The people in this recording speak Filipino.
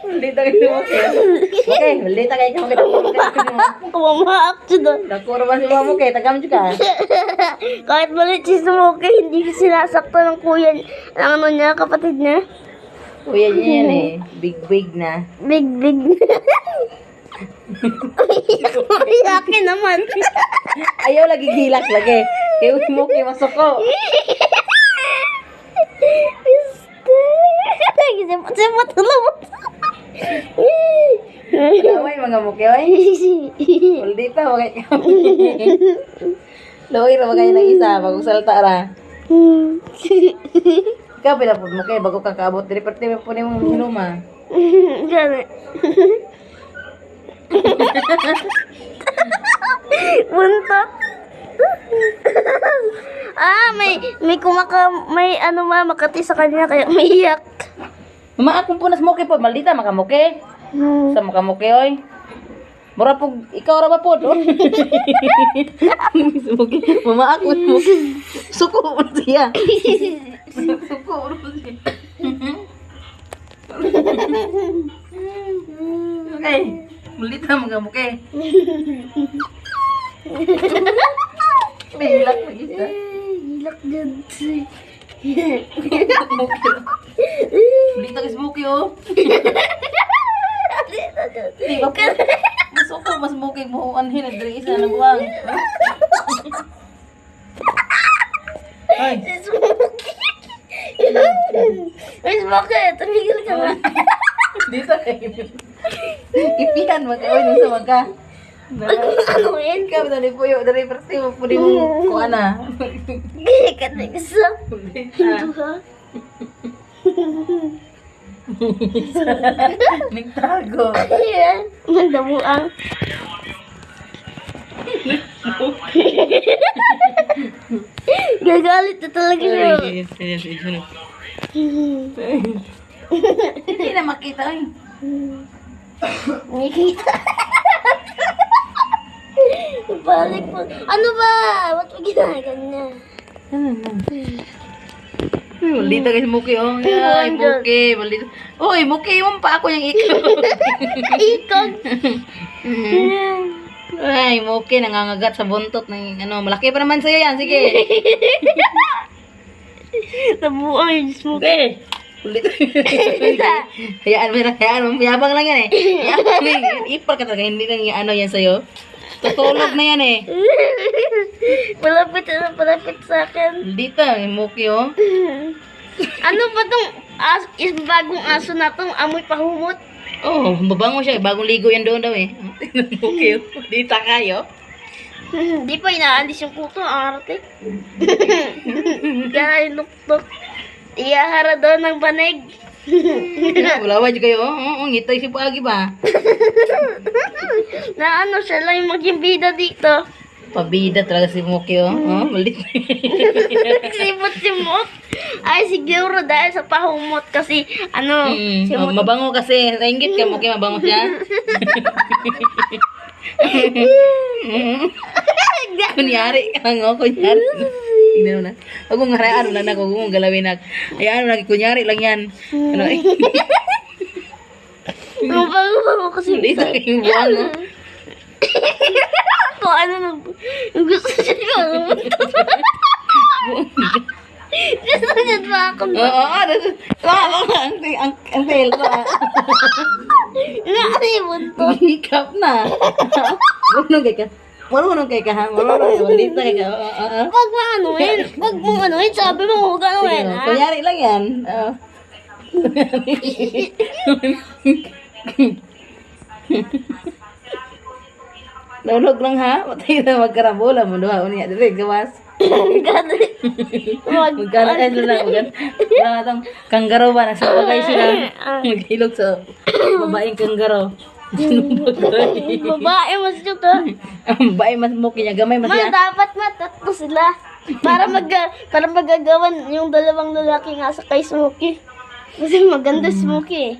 Maldita kayo si Moki. Okay, maldita kayo kami. Kumamaak siya doon. Nakuro ba si Moki? Tagam juga. Kahit maliit si Smoky, hindi sinasakto ng kuya, ng ano niya, kapatid niya. Kuya niya yan eh. Big na. Big. Yakin naman. Ayaw lagi gilak lagi. Kaya si Moki masoko. Simot tulog. Laway mga Moki, oy. Maldita, wag kayo. Laway ra wag kayo ng isa. Bagong salta ra. Ikaw pinapod mo kayo bago kakaabot. Dili pati mo po ni mong hinuma. Gani. Buntot. May ano makati sa kanya kaya umiyak. Mama akong punas Moki po. Maldita maka Moki. Sa maka Moki, oy. Mura po, ikaw ra ba po? Moki. Mama ako Moki. Suko mo siya. Suko mo siya. Okay. Maldita maka Moki. Bilak lagi sa. Hilak dyan. Maldita kay Moki, oh. Di ba po? Masuko, mas Moki mo. Anhin, nagdari isa na buwang. Ay. Ay, Smoky, tumigil ka na. Dito kayo. Ipihan mo kayo nung sa magka. Anuin ka. Ikaw, dari po yun. Dari perti mo po mo kung ana. Gaya ka na isa. Nagtago. Ayan. Mandamuang. Gagalit na talaga siya. Hindi na makita. Ay. Nakikita. Balik mo. Ano ba? Ba't mo ginaganya? Maldita kay Moki, oh. Ay, Moki. Maldita. Uy, Moki, yung pa ako yung ikaw. Ikog. Ay, Moki, nangangagat sa buntot ng ano. Malaki pa naman sa'yo yan. Sige. Nabuang yung smoke. Okay. Ulit. Hayaan mo. Yabang lang yan eh. Yabang lang. Ipal ka talaga. Hindi lang yung ano yan sa'yo. Tutulog na yan eh. Malapit sa akin. Dito, yung Moki, oh. Ano ba tong bagong aso na tong amoy pahumot? Oh, babango siya. Bagong ligo yan doon daw eh. Moki, oh. Dito kayo. Di pa inaalis yung kuto, ang arte. Kaya inuktok. Iyahara doon ng banig. Wala juga kayo. Oo, ngitay si Pagi ba? Na ano, siya lang yung maging bida dito. Pabida talaga si Moki, oh. Oh, malit. Simot. Ay, siguro dahil sa pahumot kasi, ano, simot. Mabango kasi. Ringgit ka, Moki, mabango siya. Kunyari ka nga, kunyari. Tingnan mo na. Huwag mong harayaan mo lang na, huwag mong galawin na. Hayaan mo na, kunyari lang yan. Ano eh. Ang bago kasi. Dito kayong buwan, no? Kung ano nang gusto siya ko. Gusto niya ba ako? Oo, ang tail ko. Ano yung bunto? Hikap na. Marunong kay ka ha? Marunong kay ka. Pag mo anuin, sabi mo huwag anuin, ha? Kunyari lang yan. Naulog lang ha? Matay na magkarabola mo. Duha, unya. Dili, gawas. Magkarabola lang. Wala nga itong kanggaro ba? Nagsabagay sila. Maghilog sa babaeng kanggaro. Babae mas yun to. Ang babae mas Moki niya. Gamay mas Man, yan. dapat matatlo sila. Para magagawan yung dalawang lalaki nga sa kay Smoky. Kasi maganda Smoky eh.